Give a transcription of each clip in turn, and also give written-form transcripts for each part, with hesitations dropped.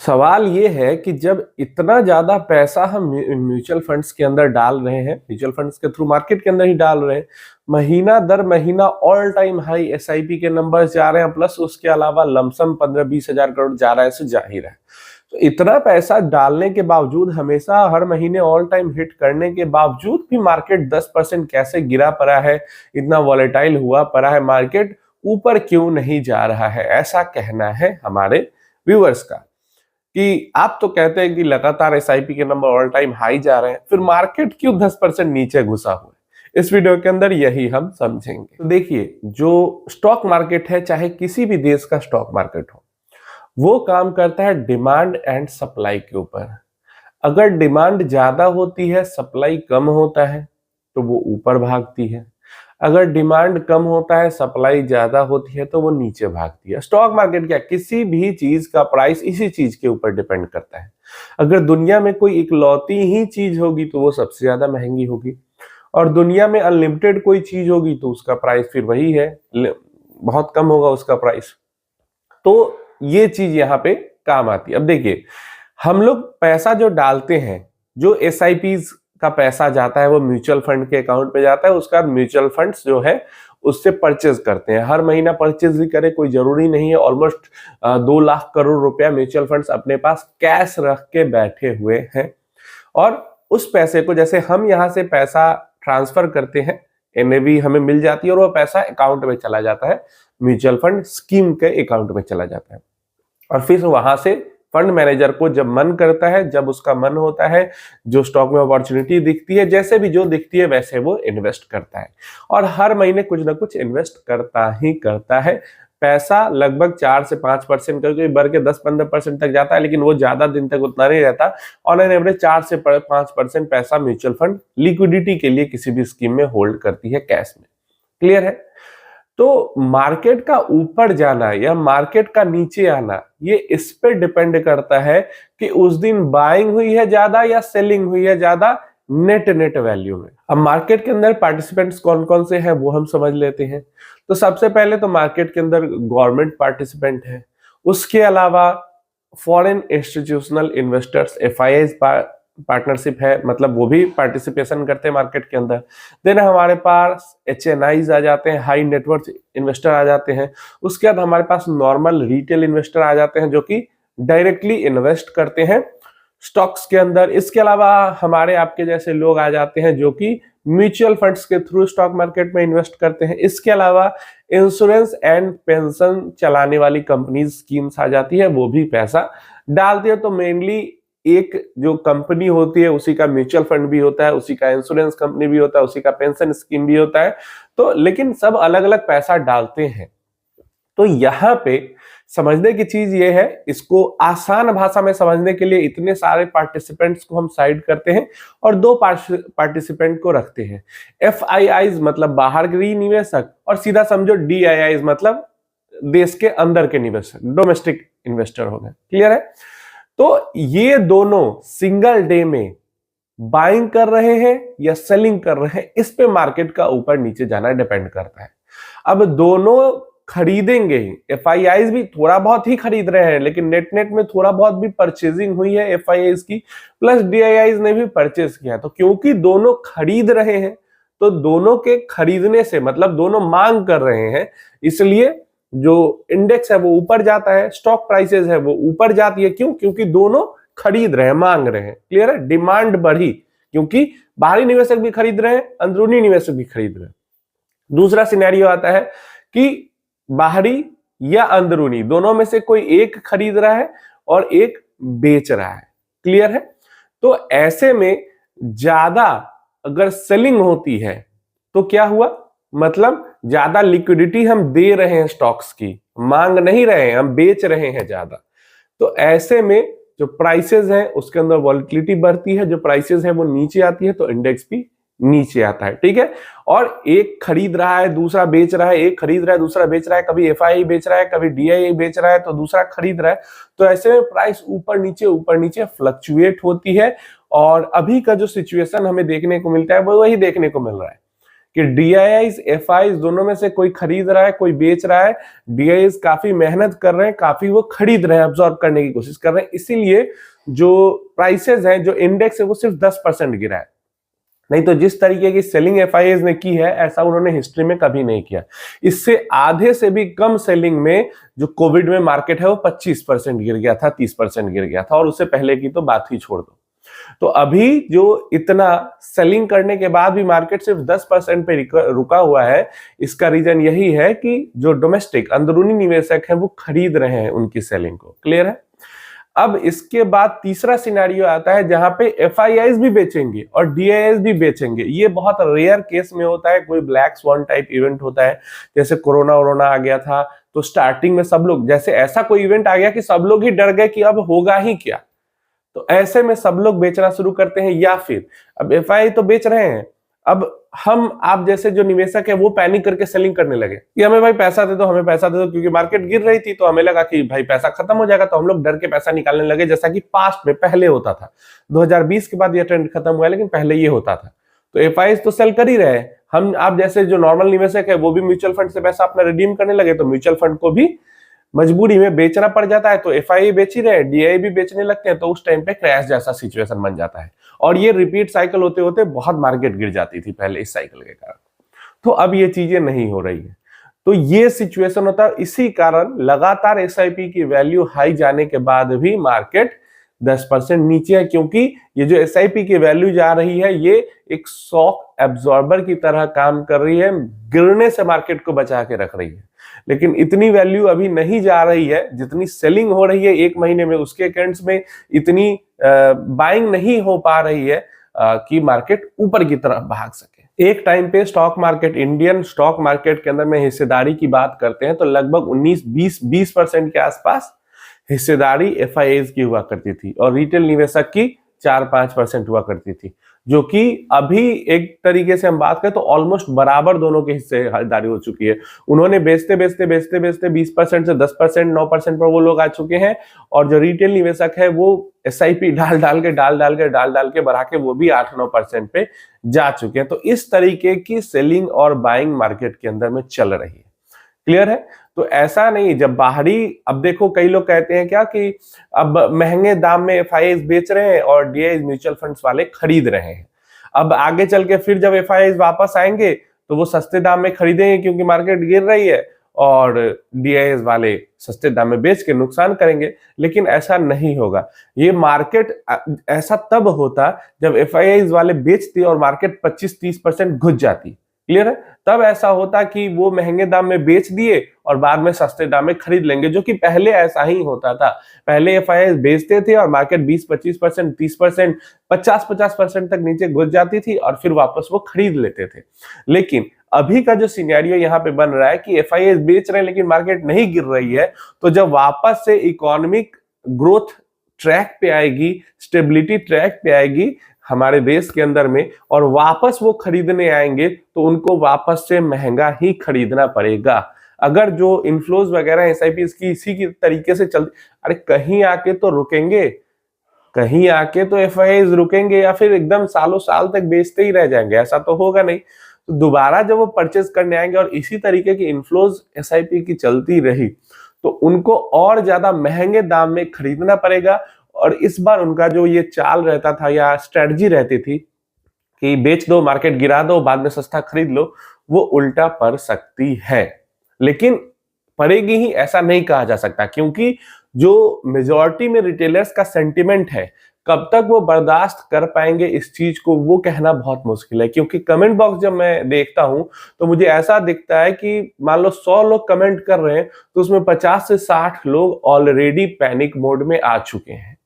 सवाल ये है कि जब इतना ज्यादा पैसा हम म्यूचुअल फंड्स के अंदर डाल रहे हैं, म्यूचुअल फंड्स के थ्रू मार्केट के अंदर ही डाल रहे हैं, महीना दर महीना ऑल टाइम हाई एसआईपी के नंबर्स जा रहे हैं, प्लस उसके अलावा लमसम 15-20 हजार करोड़ जा रहा है, सो जाहिर है तो इतना पैसा डालने के बावजूद, हमेशा हर महीने ऑल टाइम हिट करने के बावजूद भी मार्केट 10% कैसे गिरा पड़ा है, इतना वॉलेटाइल हुआ पड़ा है, मार्केट ऊपर क्यों नहीं जा रहा है, ऐसा कहना है हमारे व्यूअर्स का। कि आप तो कहते हैं कि लगातार एसआईपी के नंबर ऑल टाइम हाई जा रहे हैं, फिर मार्केट क्यों 10% नीचे घुसा हुआ है? इस वीडियो के अंदर यही हम समझेंगे। तो देखिए, जो स्टॉक मार्केट है, चाहे किसी भी देश का स्टॉक मार्केट हो, वो काम करता है डिमांड एंड सप्लाई के ऊपर। अगर डिमांड ज्यादा होती है, सप्लाई कम होता है, तो वो ऊपर भागती है। अगर डिमांड कम होता है, सप्लाई ज्यादा होती है, तो वो नीचे भागती है। स्टॉक मार्केट क्या, किसी भी चीज का प्राइस इसी चीज के ऊपर डिपेंड करता है। अगर दुनिया में कोई इकलौती ही चीज होगी तो वो सबसे ज्यादा महंगी होगी, और दुनिया में अनलिमिटेड कोई चीज होगी तो उसका प्राइस फिर वही है, बहुत कम होगा उसका प्राइस। तो ये चीज यहाँ पे काम आती है। अब देखिए, हम लोग पैसा जो डालते हैं, जो एसआईपीज का पैसा जाता है वो म्यूचुअल फंड के अकाउंट पे जाता है, उसका म्यूचुअल फंड्स जो है उससे परचेज करते हैं। हर महीना परचेज ही करे कोई जरूरी नहीं है। ऑलमोस्ट 2 लाख करोड़ रुपया म्यूचुअल फंड्स अपने पास कैश रख के बैठे हुए हैं, और उस पैसे को, जैसे हम यहाँ से पैसा ट्रांसफर करते हैं, एनएवी हमें मिल जाती है और वो पैसा अकाउंट में चला जाता है, म्यूचुअल फंड स्कीम के अकाउंट में चला जाता है। और फिर वहां से फंड मैनेजर को जब मन करता है, जब उसका मन होता है, जो स्टॉक में अपॉर्चुनिटी दिखती है, जैसे भी जो दिखती है वैसे वो इन्वेस्ट करता है, और हर महीने कुछ ना कुछ इन्वेस्ट करता ही करता है। पैसा लगभग 4 से 5% करके बढ़ के 10-15% तक जाता है, लेकिन वो ज्यादा दिन तक उतना नहीं रहता। ऑन एन एवरेज 4 से 5% पैसा म्यूचुअल फंड लिक्विडिटी के लिए किसी भी स्कीम में होल्ड करती है, कैश में। क्लियर है? तो मार्केट का ऊपर जाना या मार्केट का नीचे आना, ये इस पे डिपेंड करता है कि उस दिन बाइंग हुई है ज्यादा या सेलिंग हुई है ज्यादा, नेट वैल्यू में। अब मार्केट के अंदर पार्टिसिपेंट्स कौन कौन से हैं वो हम समझ लेते हैं। तो सबसे पहले तो मार्केट के अंदर गवर्नमेंट पार्टिसिपेंट है, उसके अलावा foreign institutional investors FIIs partnership है, मतलब वो भी पार्टिसिपेशन करते हैं मार्केट के अंदर। देन हमारे पास एचएनआईज आ जाते हैं, हाई नेटवर्थ इन्वेस्टर आ जाते हैं। उसके बाद हमारे पास नॉर्मल रिटेल इन्वेस्टर आ जाते हैं, जो कि डायरेक्टली इन्वेस्ट करते हैं स्टॉक्स के अंदर। इसके अलावा हमारे आपके जैसे लोग आ जाते हैं जो कि म्यूचुअल फंड्स के थ्रू स्टॉक मार्केट में इन्वेस्ट करते हैं। इसके अलावा इंश्योरेंस एंड पेंशन चलाने वाली कंपनीज स्कीम्स आ जाती है, वो भी पैसा डालती है। तो मेनली एक जो कंपनी होती है उसी का म्यूचुअल फंड भी होता है, उसी का इंश्योरेंस कंपनी भी होता है, उसी का पेंशन स्कीम भी होता है। तो लेकिन सब अलग अलग पैसा डालते हैं। तो यहाँ पे समझने की चीज ये है, इसको आसान भाषा में समझने के लिए इतने सारे पार्टिसिपेंट्स को हम साइड करते हैं और 2 पार्टिसिपेंट को रखते हैं। एफआईआईज मतलब बाहर के निवेशक, और सीधा समझो डीआईआईज मतलब देश के अंदर के निवेशक, डोमेस्टिक इन्वेस्टर हो गए। क्लियर है? तो ये दोनों सिंगल डे में बाइंग कर रहे हैं या सेलिंग कर रहे हैं, इस पे मार्केट का ऊपर नीचे जाना डिपेंड करता है। अब दोनों खरीदेंगे, एफआईआईज भी थोड़ा बहुत ही खरीद रहे हैं, लेकिन नेट में थोड़ा बहुत भी परचेजिंग हुई है एफआईआईज की, प्लस डीआईआईज ने भी परचेज किया। तो क्योंकि दोनों खरीद रहे हैं, तो दोनों के खरीदने से मतलब दोनों मांग कर रहे हैं, इसलिए जो इंडेक्स है वो ऊपर जाता है, स्टॉक प्राइसेस है वो ऊपर जाती है। क्यों? क्योंकि दोनों खरीद रहे हैं, मांग रहे हैं। क्लियर है? डिमांड बढ़ी क्योंकि बाहरी निवेशक भी खरीद रहे हैं, अंदरूनी निवेशक भी खरीद रहे हैं। दूसरा सिनेरियो आता है कि बाहरी या अंदरूनी दोनों में से कोई एक खरीद रहा है और एक बेच रहा है। क्लियर है? तो ऐसे में ज्यादा अगर सेलिंग होती है तो क्या हुआ, मतलब ज्यादा लिक्विडिटी हम दे रहे हैं स्टॉक्स की, मांग नहीं रहे हैं, हम बेच रहे हैं ज्यादा। तो ऐसे में जो प्राइसेस हैं उसके अंदर वॉलिटिलिटी बढ़ती है, जो प्राइसेस है वो नीचे आती है, तो इंडेक्स भी नीचे आता है। ठीक है? और एक खरीद रहा है दूसरा बेच रहा है, एक खरीद रहा है दूसरा बेच रहा है, कभी एफआईआई बेच रहा है, कभी डीआईआई बेच रहा है, तो दूसरा खरीद रहा है। तो ऐसे में प्राइस ऊपर नीचे फ्लक्चुएट होती है। और अभी का जो सिचुएशन हमें देखने को मिलता है वो वही देखने को मिल रहा है कि DIIs FIs दोनों में से कोई खरीद रहा है, कोई बेच रहा है। DIIs काफी मेहनत कर रहे हैं, काफी वो खरीद रहे हैं, अब्सॉर्ब करने की कोशिश कर रहे हैं, इसीलिए जो प्राइसेस हैं, जो इंडेक्स है, वो सिर्फ 10% गिरा है। नहीं तो जिस तरीके की सेलिंग FIs ने की है, ऐसा उन्होंने हिस्ट्री में कभी नहीं किया। इससे आधे से भी कम सेलिंग में जो कोविड में मार्केट है वो 25% गिर गया था, 30% गिर गया था, और उससे पहले की तो बात ही छोड़ दो। तो अभी जो इतना सेलिंग करने के बाद भी मार्केट सिर्फ 10% पे रुका हुआ है, इसका रीजन यही है कि जो डोमेस्टिक अंदरूनी निवेशक हैं वो खरीद रहे हैं उनकी सेलिंग को। क्लियर है? अब इसके बाद तीसरा सिनेरियो आता है जहां पे FIIs भी बेचेंगे और DIIs भी बेचेंगे। ये बहुत रेयर केस में होता है, कोई ब्लैक स्वॉन टाइप इवेंट होता है, जैसे कोरोना आ गया था तो स्टार्टिंग में सब लोग, जैसे ऐसा कोई इवेंट आ गया कि सब लोग ही डर गए कि अब होगा ही क्या, तो ऐसे में सब लोग बेचना शुरू करते हैं। या फिर अब FII तो बेच रहे हैं, अब आप जैसे जो निवेशक है वो पैनिक करके सेलिंग करने लगे कि हमें भाई पैसा दे दो, हमें पैसा दे दो, क्योंकि मार्केट गिर रही थी तो हमें लगा कि भाई पैसा खत्म हो जाएगा, तो हम लोग डर के पैसा निकालने लगे, जैसा कि पास्ट में पहले होता था। 2020 के बाद ये ट्रेंड खत्म हुआ, लेकिन पहले ये होता था। तो FIs तो सेल कर ही रहे हैं, आप जैसे जो नॉर्मल निवेशक है वो भी म्यूचुअल फंड से पैसा अपना रिडीम करने लगे, तो म्यूचुअल फंड को भी मजबूरी में बेचना पड़ जाता है, तो FII बेच ही रहे, DII भी बेचने लगते हैं, तो उस टाइम पे क्रैश जैसा सिचुएशन बन जाता है। और ये रिपीट साइकिल होते होते बहुत मार्केट गिर जाती थी पहले इस साइकिल के कारण। तो अब ये चीजें नहीं हो रही है, तो ये सिचुएशन होता है। इसी कारण लगातार SIP की वैल्यू हाई जाने के बाद भी मार्केट 10% नीचे है, क्योंकि ये जो SIP की वैल्यू जा रही है ये एक शॉक एब्जॉर्बर की तरह काम कर रही है, गिरने से मार्केट को बचा के रख रही है। लेकिन इतनी वैल्यू अभी नहीं जा रही है, जितनी सेलिंग हो रही है एक महीने में, उसके अकाउंट्स में इतनी बाइंग नहीं हो पा रही है कि मार्केट ऊपर की तरफ भाग सके। एक टाइम पे stock market, Indian stock market के अंदर में हिस्सेदारी की बात करते हैं तो लगभग 19-20% के आसपास हिस्सेदारी FIIs की हुआ करती थी और रिटेल निवेशक की 4-5% हुआ करती थी, जो कि अभी एक तरीके से हम बात करें तो ऑलमोस्ट बराबर दोनों के हिस्सेदारी हो चुकी है। उन्होंने बेचते 20% से 10%, 9% पर वो लोग आ चुके हैं, और जो रिटेल निवेशक है वो SIP डाल के बढ़ा के वो भी 8-9% पे जा चुके हैं। तो इस तरीके की सेलिंग और बाइंग मार्केट के अंदर में चल रही है। क्लियर है? तो ऐसा नहीं, जब बाहरी, अब देखो कई लोग कहते हैं क्या कि अब महंगे दाम में FIIs बेच रहे हैं और DIIs म्यूचुअल फंड्स वाले खरीद रहे हैं। अब आगे चल के फिर जब FIIs वापस आएंगे तो वो सस्ते दाम में खरीदेंगे क्योंकि मार्केट गिर रही है, और DIIs वाले सस्ते दाम में बेच के नुकसान करेंगे। लेकिन ऐसा नहीं होगा। ये मार्केट ऐसा तब होता जब FIIs वाले बेचती और मार्केट 25-30% घुस जाती। क्लियर है? तब ऐसा होता कि वो महंगे दाम में बेच दिए और बाद में सस्ते दाम में खरीद लेंगे, जो कि पहले ऐसा ही होता था। पहले FIIs बेचते थे और मार्केट 20-25%, 30%, 50-50% तक नीचे घुस जाती थी और फिर वापस वो खरीद लेते थे। लेकिन अभी का जो सिनेरियो यहाँ पे बन रहा है कि FIIs बेच रहे हैं लेकिन मार्केट नहीं गिर रही है, तो जब वापस से इकोनॉमिक ग्रोथ ट्रैक पे आएगी, स्टेबिलिटी ट्रैक पे आएगी हमारे देश के अंदर में, और वापस वो खरीदने आएंगे तो उनको वापस से महंगा ही खरीदना पड़ेगा। अगर जो इन्फ्लोज वगैरह SIPs की इसी की तरीके से चल, अरे कहीं आके तो रुकेंगे, कहीं आके तो FIIs रुकेंगे, या फिर एकदम सालों साल तक बेचते ही रह जाएंगे? ऐसा तो होगा नहीं। तो दोबारा जब वो परचेज करने आएंगे और इसी तरीके की इन्फ्लोज SIP की चलती रही तो उनको और ज्यादा महंगे दाम में खरीदना पड़ेगा। और इस बार उनका जो ये चाल रहता था या स्ट्रेटजी रहती थी कि बेच दो, मार्केट गिरा दो, बाद में सस्ता खरीद लो, वो उल्टा पड़ सकती है। लेकिन पड़ेगी ही ऐसा नहीं कहा जा सकता, क्योंकि जो मेजॉरिटी में रिटेलर्स का सेंटिमेंट है, कब तक वो बर्दाश्त कर पाएंगे इस चीज को, वो कहना बहुत मुश्किल है। क्योंकि कमेंट बॉक्स जब मैं देखता हूं तो मुझे ऐसा दिखता है कि मान लो 100 लोग कमेंट कर रहे हैं तो उसमें 50 से 60 लोग ऑलरेडी पैनिक मोड में आ चुके हैं,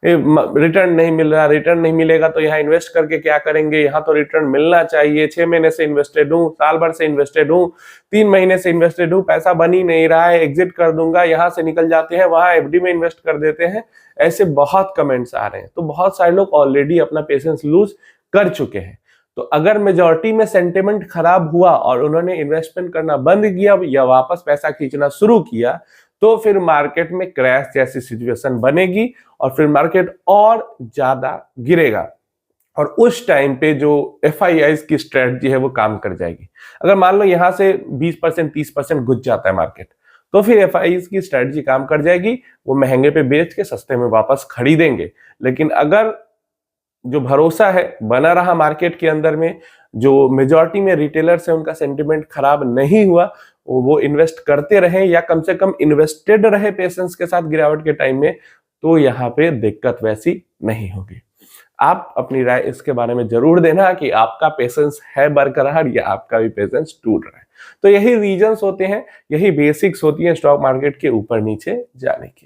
रिटर्न नहीं मिल रहा, रिटर्न नहीं मिलेगा तो यहाँ इन्वेस्ट करके क्या करेंगे, यहाँ तो रिटर्न मिलना चाहिए, 6 महीने से इन्वेस्टेड हूँ, साल भर से इन्वेस्टेड हूँ, 3 महीने से इन्वेस्टेड हूँ, पैसा बन ही नहीं रहा है, एग्जिट कर दूंगा, यहाँ से निकल जाते हैं, वहां FD में इन्वेस्ट कर देते हैं। ऐसे बहुत कमेंट्स आ रहे हैं। तो बहुत सारे लोग ऑलरेडी अपना पेशेंस लूज कर चुके हैं। तो अगर मेजॉरिटी में सेंटिमेंट खराब हुआ और उन्होंने इन्वेस्टमेंट करना बंद किया या वापस पैसा खींचना शुरू किया, तो फिर मार्केट में क्रैश जैसी सिचुएशन बनेगी और फिर मार्केट और ज्यादा गिरेगा। और उस टाइम पे जो एफआईआईज की स्ट्रेटजी है वो काम कर जाएगी। अगर मान लो यहां से 20% 30% घुस जाता है मार्केट, तो फिर एफआईआईज की स्ट्रेटजी काम कर जाएगी, वो महंगे पे बेच के सस्ते में वापस खरीदेंगे। लेकिन अगर जो भरोसा है बना रहा मार्केट के अंदर में, जो मेजॉरिटी में रिटेलर्स है उनका सेंटिमेंट खराब नहीं हुआ, वो इन्वेस्ट करते रहे या कम से कम इन्वेस्टेड रहे पेशेंस के साथ गिरावट के टाइम में, तो यहाँ पे दिक्कत वैसी नहीं होगी। आप अपनी राय इसके बारे में जरूर देना कि आपका पेशेंस है बरकरार या आपका भी पेशेंस टूट रहा है। तो यही रीजंस होते हैं, यही बेसिक्स होती हैं स्टॉक मार्केट के ऊपर नीचे जाने की।